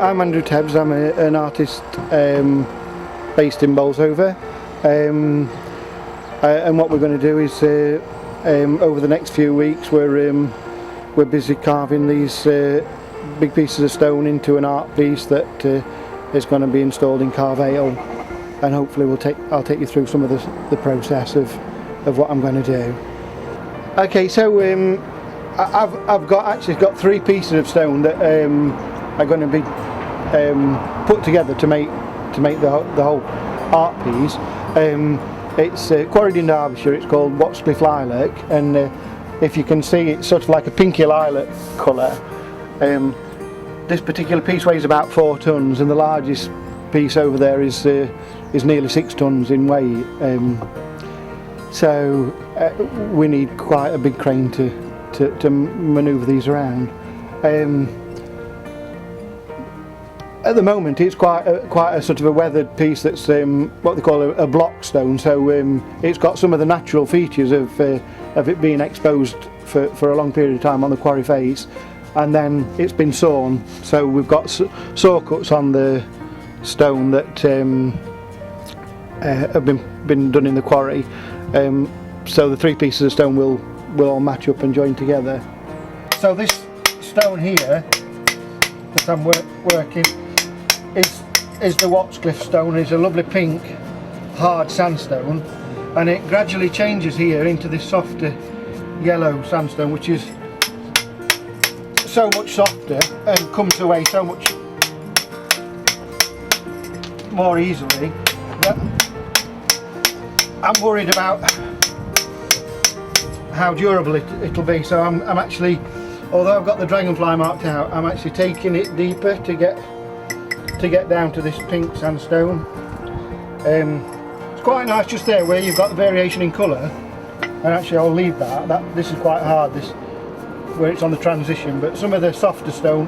I'm Andrew Tebbs. I'm an artist based in Bolsover, and what we're going to do is over the next few weeks we're busy carving these big pieces of stone into an art piece that is going to be installed in Carr Vale, and hopefully I'll take you through some of the process of what I'm going to do. Okay, so I've got 3 pieces of stone that are going to be put together to make the whole art piece. It's quarried in Derbyshire. It's called Wattscliff lilac, and if you can see, it's sort of like a pinky lilac colour. This particular piece weighs about 4 tonnes, and the largest piece over there is nearly 6 tonnes in weight. So we need quite a big crane to manoeuvre these around. At the moment, it's quite a sort of a weathered piece that's what they call a block stone. So it's got some of the natural features of it being exposed for a long period of time on the quarry face, and then it's been sawn. So we've got saw cuts on the stone that have been done in the quarry. So the 3 pieces of stone will all match up and join together. So this stone here that I'm working is the Wattscliff stone. It's a lovely pink hard sandstone, and it gradually changes here into this softer yellow sandstone, which is so much softer and comes away so much more easily that I'm worried about how durable it'll be. So I'm actually, although I've got the dragonfly marked out, I'm actually taking it deeper to get down to this pink sandstone. It's quite nice just there where you've got the variation in colour, and actually I'll leave that. This is quite hard, this where it's on the transition, but some of the softer stone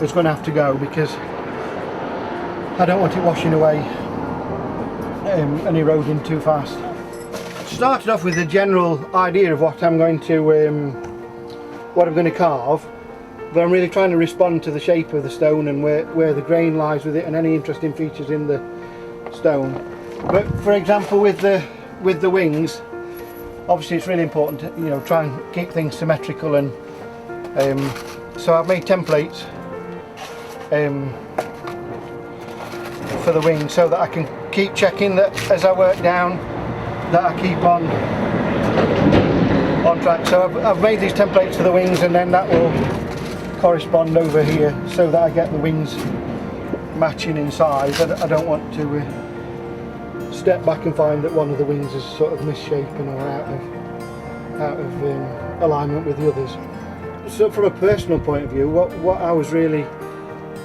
is going to have to go because I don't want it washing away and eroding too fast. Started off with a general idea of what I'm going to carve, but I'm really trying to respond to the shape of the stone and where the grain lies with it and any interesting features in the stone. But for example, with the wings, obviously it's really important to try and keep things symmetrical, and so I've made templates for the wings so that I can keep checking that as I work down that I keep on track. So I've made these templates for the wings, and then that will correspond over here so that I get the wings matching in size. I don't want to step back and find that one of the wings is sort of misshapen or out of alignment with the others. So from a personal point of view, what I was really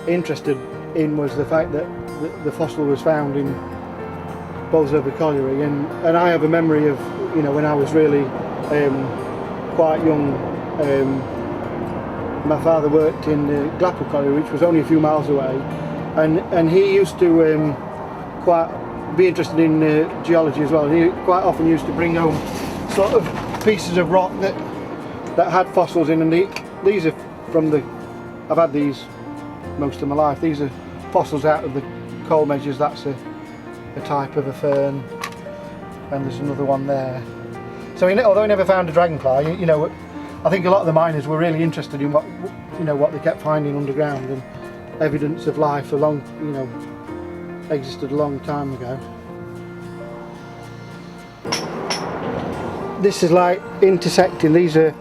interested in was the fact that the fossil was found in Bolsover Colliery, and I have a memory of when I was really quite young. My father worked in Glapple Colliery, which was only a few miles away, and he used to quite be interested in geology as well. He quite often used to bring home sort of pieces of rock that had fossils in, and these are I've had these most of my life. These are fossils out of the coal measures. That's a type of a fern, and there's another one there. So although he never found a dragonfly, I think a lot of the miners were really interested in what they kept finding underground, and evidence of life existed a long time ago. This is like intersecting. These are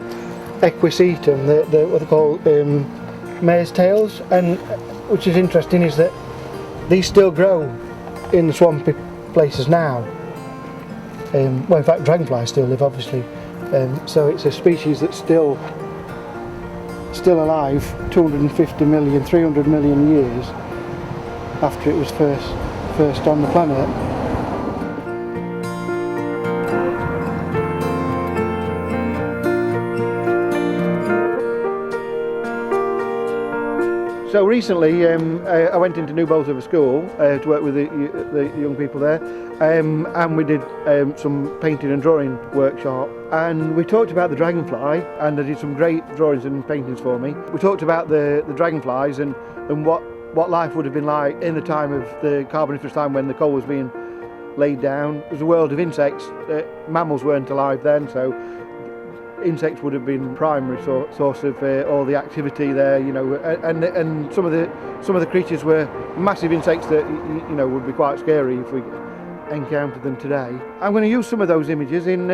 equisetum, what they call mare's tails, and which is interesting is that these still grow in the swampy places now. Well, in fact, dragonflies still live, obviously. So it's a species that's still alive 250 million, 300 million years after it was first on the planet. So recently I went into New Bolsover School to work with the young people there, and we did some painting and drawing workshop, and we talked about the dragonfly, and they did some great drawings and paintings for me. We talked about the dragonflies and what what life would have been like in the time of the Carboniferous time when the coal was being laid down. There's a world of insects. Mammals weren't alive then, so insects would have been primary source of all the activity there, you know, and some of the creatures were massive insects that, you know, would be quite scary if we encountered them today. I'm going to use some of those images in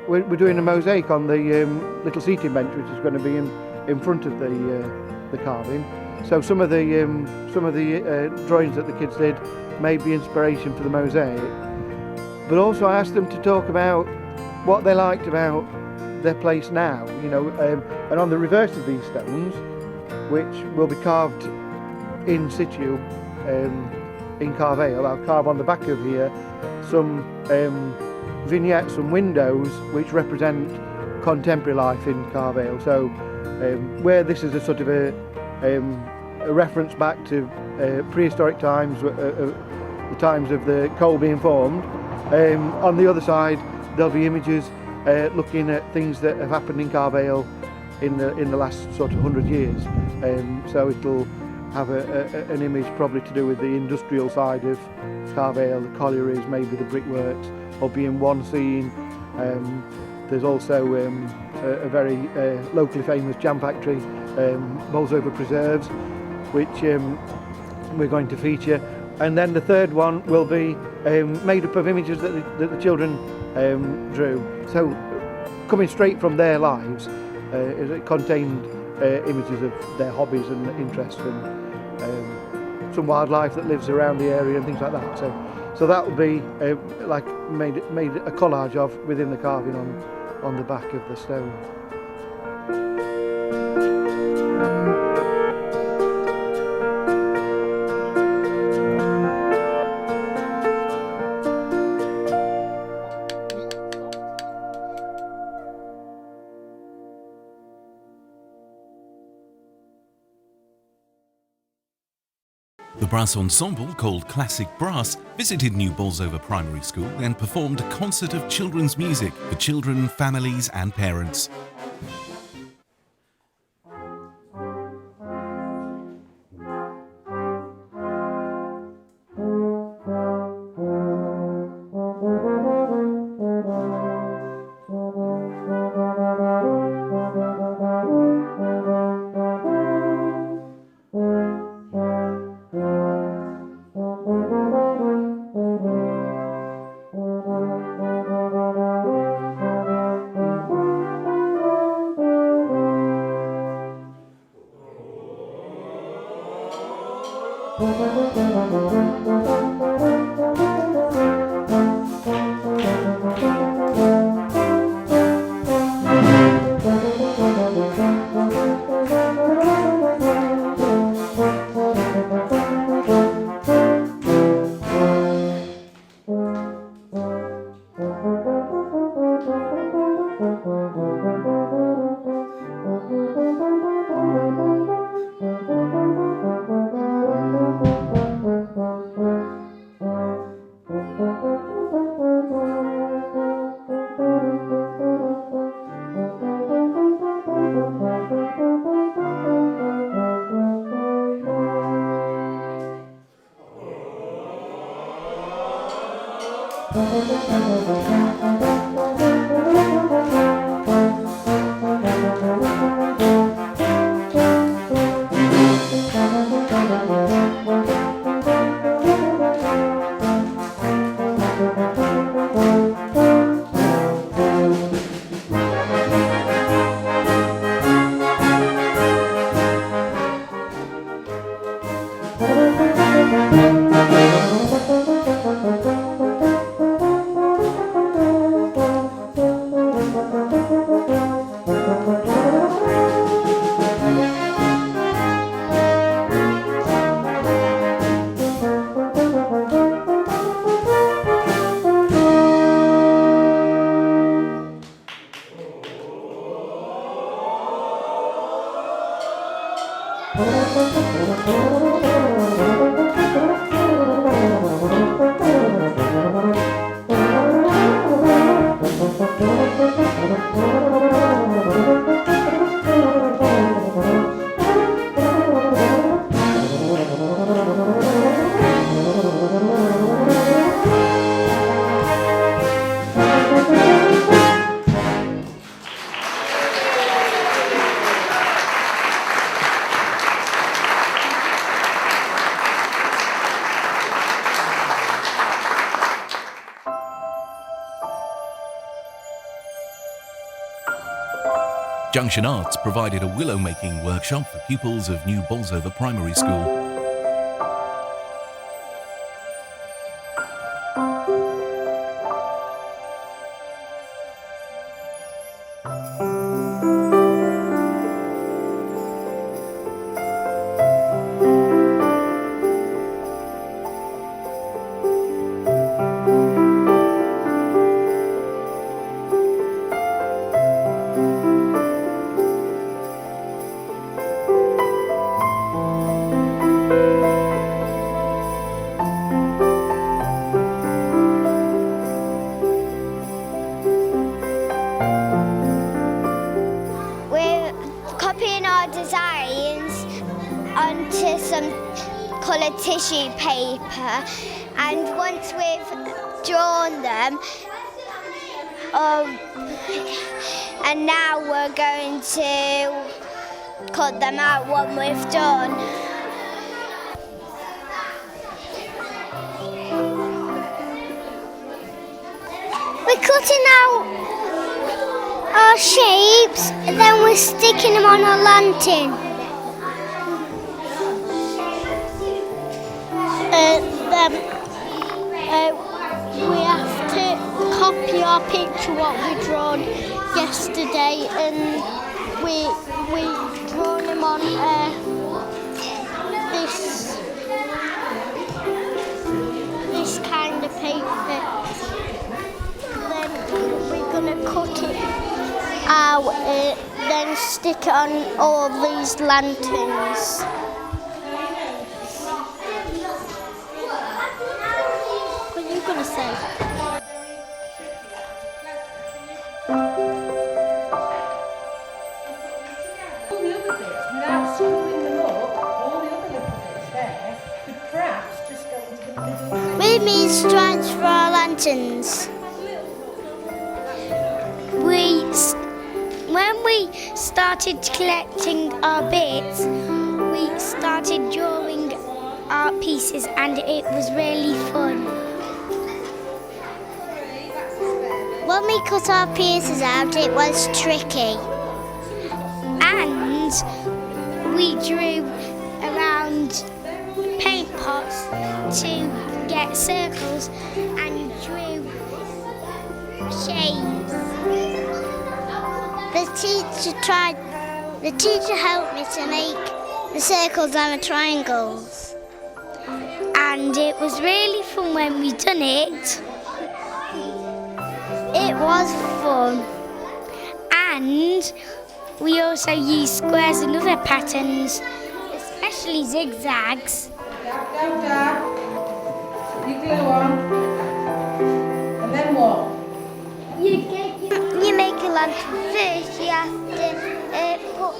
we're doing a mosaic on the little seating bench, which is going to be in front of the carving. So some of the drawings that the kids did may be inspiration for the mosaic, but also I asked them to talk about what they liked about their place now, you know, and on the reverse of these stones, which will be carved in situ in Carr Vale, I'll carve on the back of here some vignettes, some windows which represent contemporary life in Carr Vale. So where this is a sort of a reference back to prehistoric times, the times of the coal being formed, on the other side there'll be images looking at things that have happened in Carr Vale in the last sort of 100 years. So it'll have an image probably to do with the industrial side of Carr Vale, the collieries, maybe the brickworks, will be in one scene. There's also a very locally famous jam factory, Bolsover Preserves, which we're going to feature. And then the third one will be made up of images that the children drew. So coming straight from their lives, it contained images of their hobbies and interests, and some wildlife that lives around the area and things like that. So that will be like made a collage of within the carving on the back of the stone. The brass ensemble, called Classic Brass, visited New Bolsover Primary School and performed a concert of children's music for children, families and parents. Junction Arts provided a willow making workshop for pupils of New Bolsover Primary School. Copying our designs onto some coloured tissue paper, and once we've drawn them, and now we're going to cut them out when we've done. We're cutting out our shapes, and then we're sticking them on a lantern. We have to copy our picture what we drawn yesterday, and we drawn them on this kind of paper. Then we're gonna cut it out, then stick it on all these lanterns. What are you gonna say? All the other bits, without screwing them up, all the other little bits there, could perhaps just go into the middle. We made strands for our lanterns. When we started collecting our bits, we started drawing art pieces, and it was really fun. When we cut our pieces out, it was tricky. And we drew around paint pots to get circles and drew shapes. The teacher helped me to make the circles and the triangles. And it was really fun when we done it. It was fun. And we also used squares and other patterns, especially zigzags. Dab. You glue on. And then what? You make a lantern first. You have to put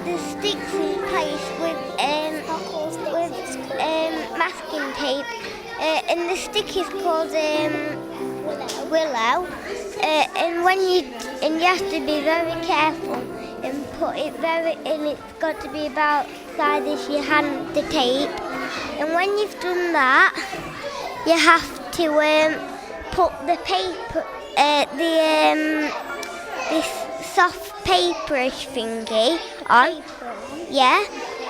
the sticks in place with masking tape, and the stick is called willow. And you have to be very careful and put it and it's got to be about size as your hand, the tape. And when you've done that, you have to put the paper, this soft paperish thingy on. Yeah,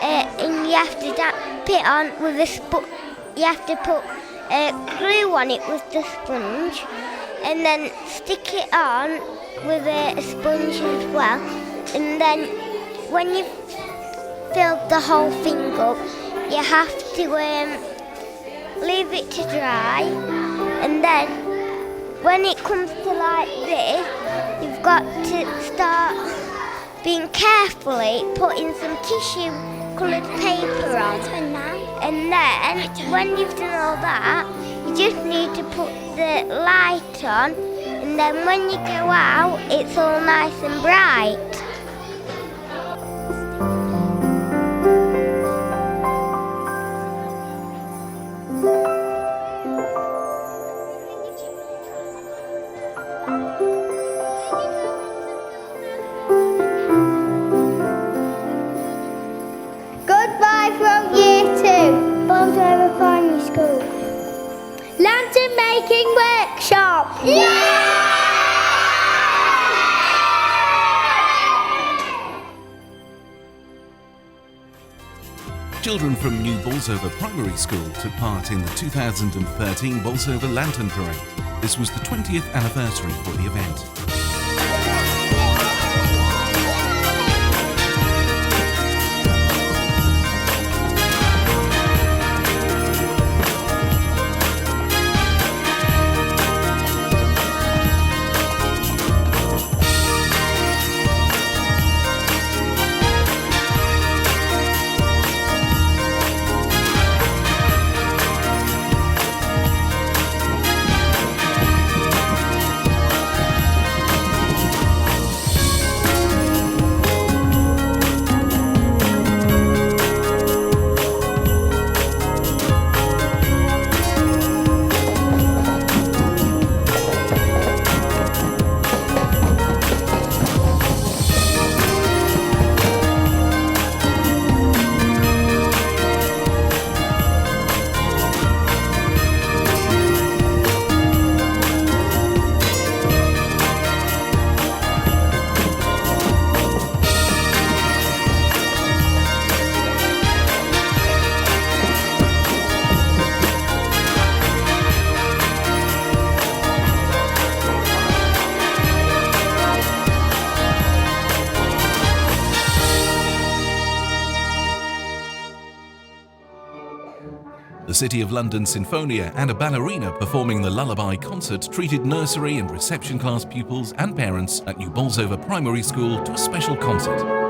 and you have to dab it on with a you have to put glue on it with the sponge, and then stick it on with a sponge as well. And then when you've filled the whole thing up, you have to leave it to dry, and then when it comes to like this, you've got to start being carefully putting some tissue coloured paper on. And then when you've done all that, you just need to put the light on, and then when you go out, it's all nice and bright. Goodbye from year 2, Bolsover Primary School. Lantern making workshop. Yeah! Children from New Bolsover Primary School took part in the 2013 Bolsover Lantern Parade. This was the 20th anniversary for the event. The City of London Sinfonia and a ballerina performing the Lullaby concert treated nursery and reception class pupils and parents at New Bolsover Primary School to a special concert.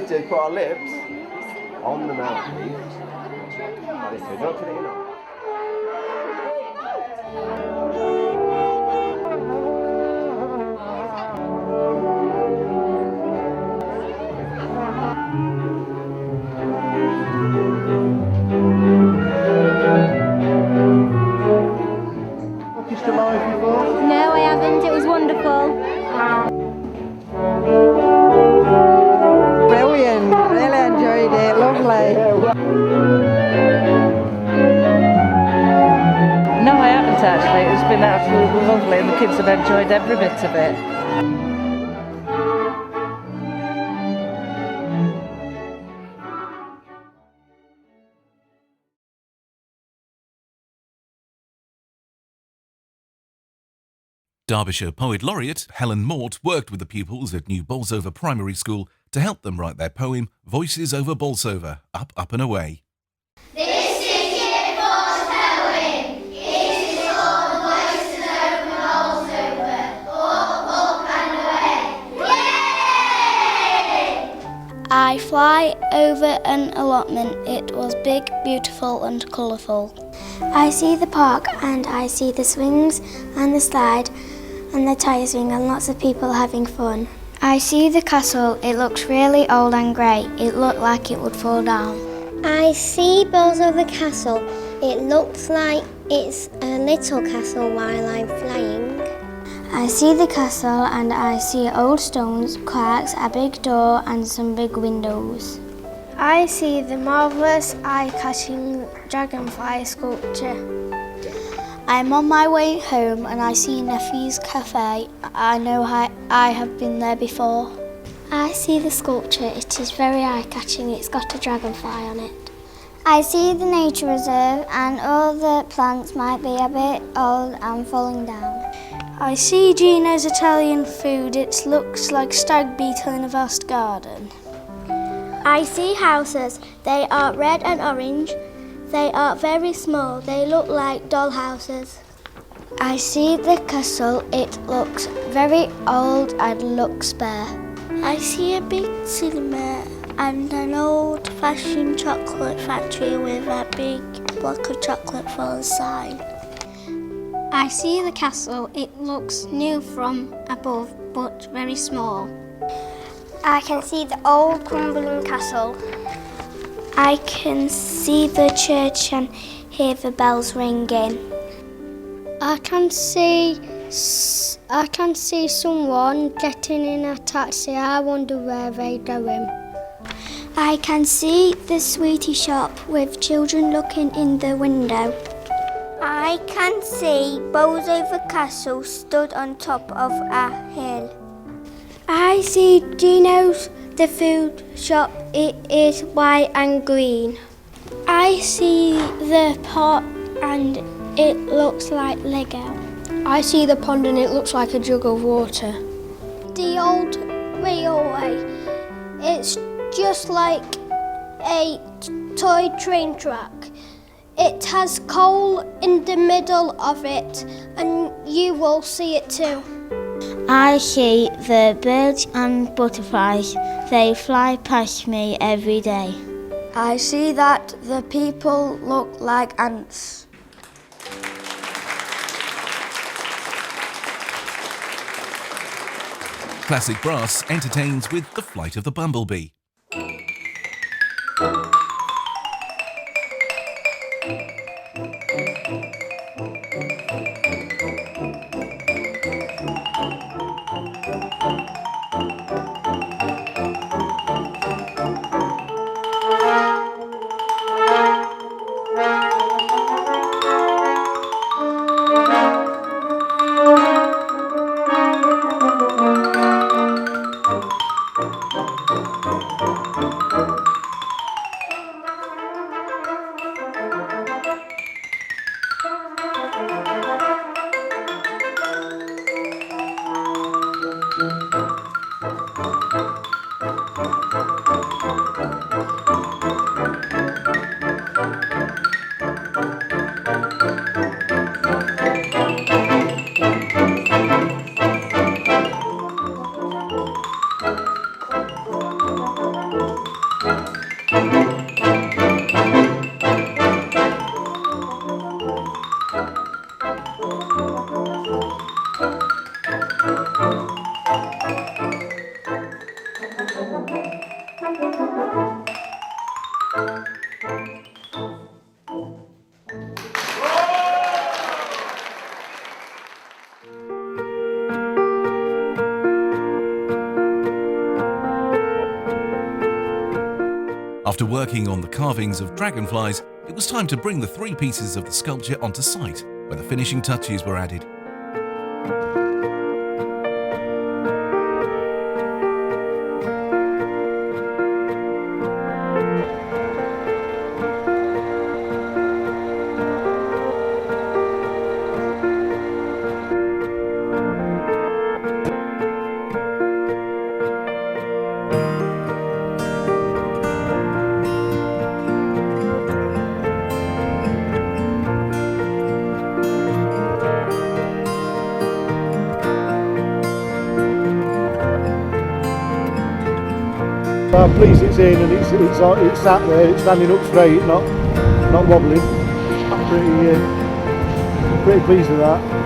is to put our lips on the mouthpiece. Like this, don't put it in on. Watched it live before? No, I haven't. It was wonderful. Brilliant, really enjoyed it, lovely. No, I haven't actually. It's been absolutely lovely and the kids have enjoyed every bit of it. Derbyshire Poet Laureate Helen Mort worked with the pupils at New Bolsover Primary School to help them write their poem Voices Over Bolsover, Up, Up and Away. This is Kit Ford's poem. It is called Voices Over Bolsover, up and away. Yay! I fly over an allotment. It was big, beautiful and colourful. I see the park and I see the swings and the slide and the tyre swing and lots of people having fun. I see the castle. It looks really old and grey. It looked like it would fall down. I see Bolsover Castle. It looks like it's a little castle while I'm flying. I see the castle and I see old stones, cracks, a big door and some big windows. I see the marvellous eye-catching dragonfly sculpture. I'm on my way home and I see Neffy's Cafe. I know I have been there before. I see the sculpture. It is very eye-catching. It's got a dragonfly on it. I see the nature reserve and all the plants might be a bit old and falling down. I see Gino's Italian food. It looks like stag beetle in a vast garden. I see houses. They are red and orange. They are very small. They look like doll houses. I see the castle. It looks very old and looks bare. I see a big cinema and an old-fashioned chocolate factory with a big block of chocolate for the sign. I see the castle. It looks new from above, but very small. I can see the old crumbling castle. I can see the church and hear the bells ringing. I can see someone getting in a taxi. I wonder where they're going. I can see the sweetie shop with children looking in the window. I can see Bolsover Castle stood on top of a hill. I see Gino's the food shop. It is white and green. I see the pot and it looks like Lego. I see the pond and it looks like a jug of water. The old railway. It's just like a toy train track. It has coal in the middle of it and you will see it too. I see the birds and butterflies. They fly past me every day. I see that the people look like ants. Classic Brass entertains with The Flight of the Bumblebee. After working on the carvings of dragonflies, it was time to bring the 3 pieces of the sculpture onto site, where the finishing touches were added. I'm pleased it's in and it's sat there, it's standing up straight, not wobbling. I'm pretty pleased with that.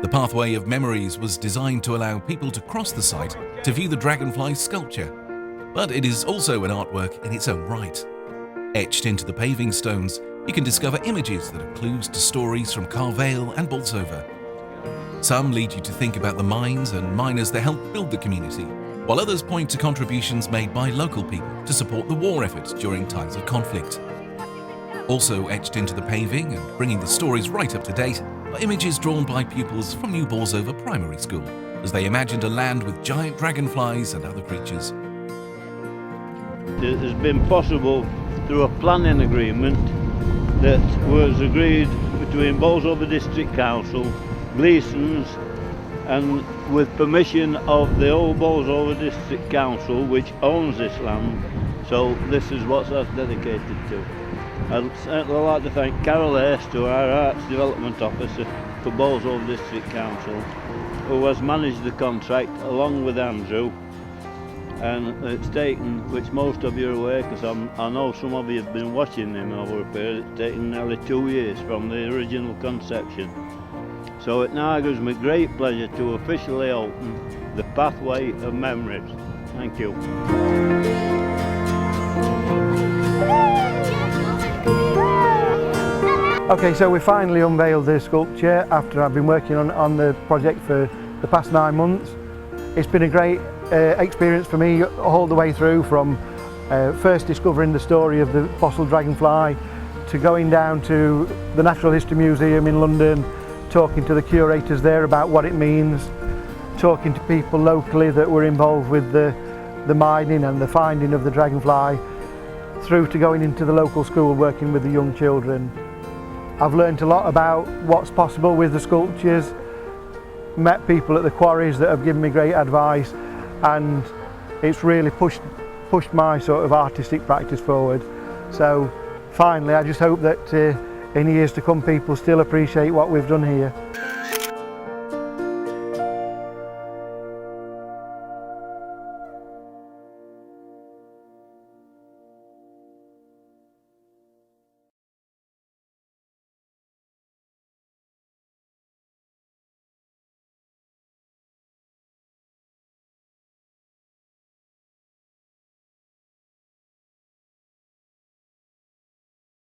The Pathway of Memories was designed to allow people to cross the site to view the dragonfly sculpture, but it is also an artwork in its own right. Etched into the paving stones, you can discover images that are clues to stories from Carr, Vale and Bolsover. Some lead you to think about the mines and miners that helped build the community, while others point to contributions made by local people to support the war efforts during times of conflict. Also etched into the paving and bringing the stories right up to date are images drawn by pupils from New Bolsover Primary School, as they imagined a land with giant dragonflies and other creatures. It has been possible through a planning agreement that was agreed between Bolsover District Council, Gleeson's, and with permission of the old Bolsover District Council, which owns this land. So this is what that's dedicated to. I'd certainly like to thank Carol, to our Arts Development Officer for Bolsover District Council, who has managed the contract along with Andrew. And it's taken, which most of you are aware, because I know some of you have been watching him over a period, it's taken nearly 2 years from the original conception. So it now gives me great pleasure to officially open the Pathway of Memories. Thank you. Okay, so we finally unveiled the sculpture after I've been working on the project for the past 9 months. It's been a great experience for me all the way through, from first discovering the story of the fossil dragonfly to going down to the Natural History Museum in London, talking to the curators there about what it means, talking to people locally that were involved with the mining and the finding of the dragonfly, through to going into the local school working with the young children. I've learned a lot about what's possible with the sculptures, met people at the quarries that have given me great advice, and it's really pushed my sort of artistic practice forward. So finally, I just hope that in years to come people still appreciate what we've done here.